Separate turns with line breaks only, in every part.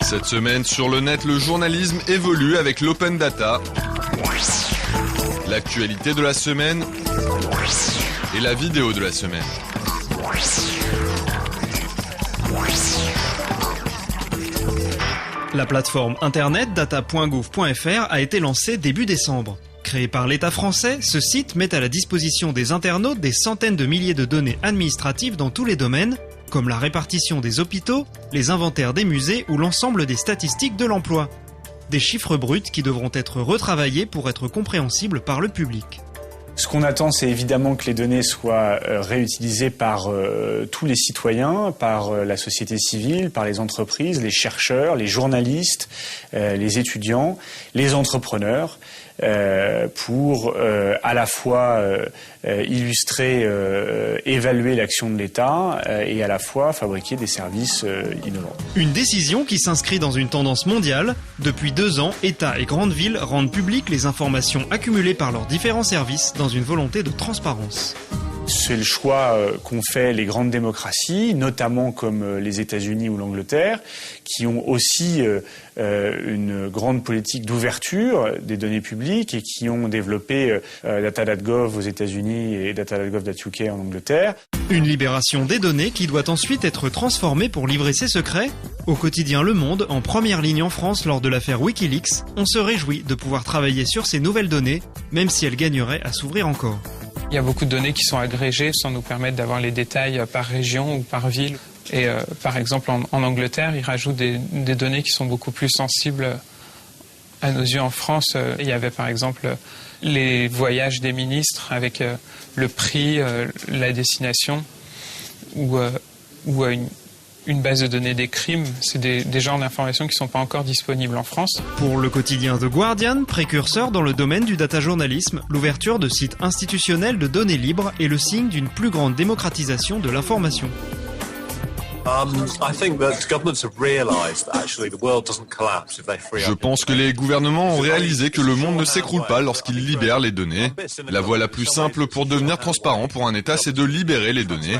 Cette semaine, sur le net, le journalisme évolue avec l'open data, l'actualité de la semaine et la vidéo de la semaine.
La plateforme internet data.gouv.fr a été lancée début décembre. Créé par l'État français, ce site met à la disposition des internautes des centaines de milliers de données administratives dans tous les domaines, comme la répartition des hôpitaux, les inventaires des musées ou l'ensemble des statistiques de l'emploi. Des chiffres bruts qui devront être retravaillés pour être compréhensibles par le public.
Ce qu'on attend, c'est évidemment que les données soient réutilisées par tous les citoyens, par la société civile, par les entreprises, les chercheurs, les journalistes, les étudiants, les entrepreneurs, pour à la fois illustrer, évaluer l'action de l'État et à la fois fabriquer des services innovants.
Une décision qui s'inscrit dans une tendance mondiale. Depuis 2 ans, États et grandes villes rendent publiques les informations accumulées par leurs différents services dans une volonté de transparence.
C'est le choix qu'ont fait les grandes démocraties, notamment comme les États-Unis ou l'Angleterre, qui ont aussi une grande politique d'ouverture des données publiques et qui ont développé data.gov aux États-Unis et data.gov.uk en Angleterre.
Une libération des données qui doit ensuite être transformée pour livrer ses secrets. Au quotidien Le Monde, en première ligne en France lors de l'affaire Wikileaks, on se réjouit de pouvoir travailler sur ces nouvelles données, même si elles gagneraient à s'ouvrir encore.
Il y a beaucoup de données qui sont agrégées sans nous permettre d'avoir les détails par région ou par ville. Et par exemple, en Angleterre, ils rajoutent des données qui sont beaucoup plus sensibles à nos yeux en France. Il y avait par exemple les voyages des ministres avec le prix, la destination ou une base de données des crimes. C'est des genres d'informations qui ne sont pas encore disponibles en France.
Pour le quotidien The Guardian, précurseur dans le domaine du data-journalisme, l'ouverture de sites institutionnels de données libres est le signe d'une plus grande démocratisation de l'information.
Je pense que les gouvernements ont réalisé que le monde ne s'écroule pas lorsqu'ils libèrent les données. La voie la plus simple pour devenir transparent pour un État, c'est de libérer les données.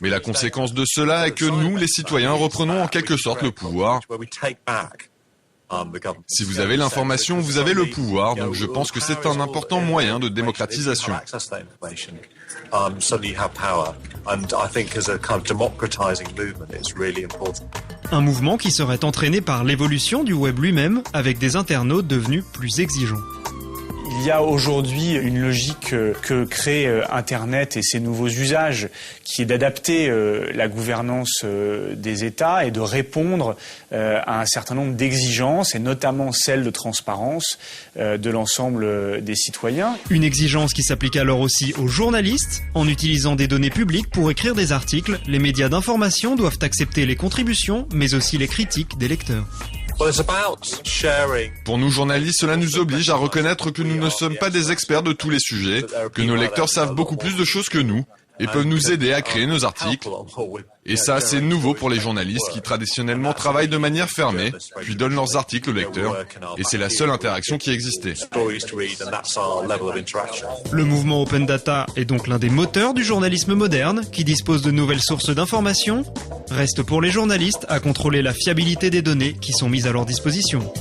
Mais la conséquence de cela est que nous, les citoyens, reprenons en quelque sorte le pouvoir. Si vous avez l'information, vous avez le pouvoir, donc je pense que c'est un important moyen de démocratisation.
Un mouvement qui serait entraîné par l'évolution du web lui-même, avec des internautes devenus plus exigeants.
Il y a aujourd'hui une logique que crée Internet et ses nouveaux usages, qui est d'adapter la gouvernance des États et de répondre à un certain nombre d'exigences, et notamment celle de transparence de l'ensemble des citoyens.
Une exigence qui s'applique alors aussi aux journalistes. En utilisant des données publiques pour écrire des articles, les médias d'information doivent accepter les contributions, mais aussi les critiques des lecteurs.
Pour nous journalistes, cela nous oblige à reconnaître que nous ne sommes pas des experts de tous les sujets, que nos lecteurs savent beaucoup plus de choses que nous et peuvent nous aider à créer nos articles. Et ça, c'est nouveau pour les journalistes qui traditionnellement travaillent de manière fermée, puis donnent leurs articles aux lecteurs. Et c'est la seule interaction qui existait.
Le mouvement Open Data est donc l'un des moteurs du journalisme moderne, qui dispose de nouvelles sources d'informations. Reste pour les journalistes à contrôler la fiabilité des données qui sont mises à leur disposition.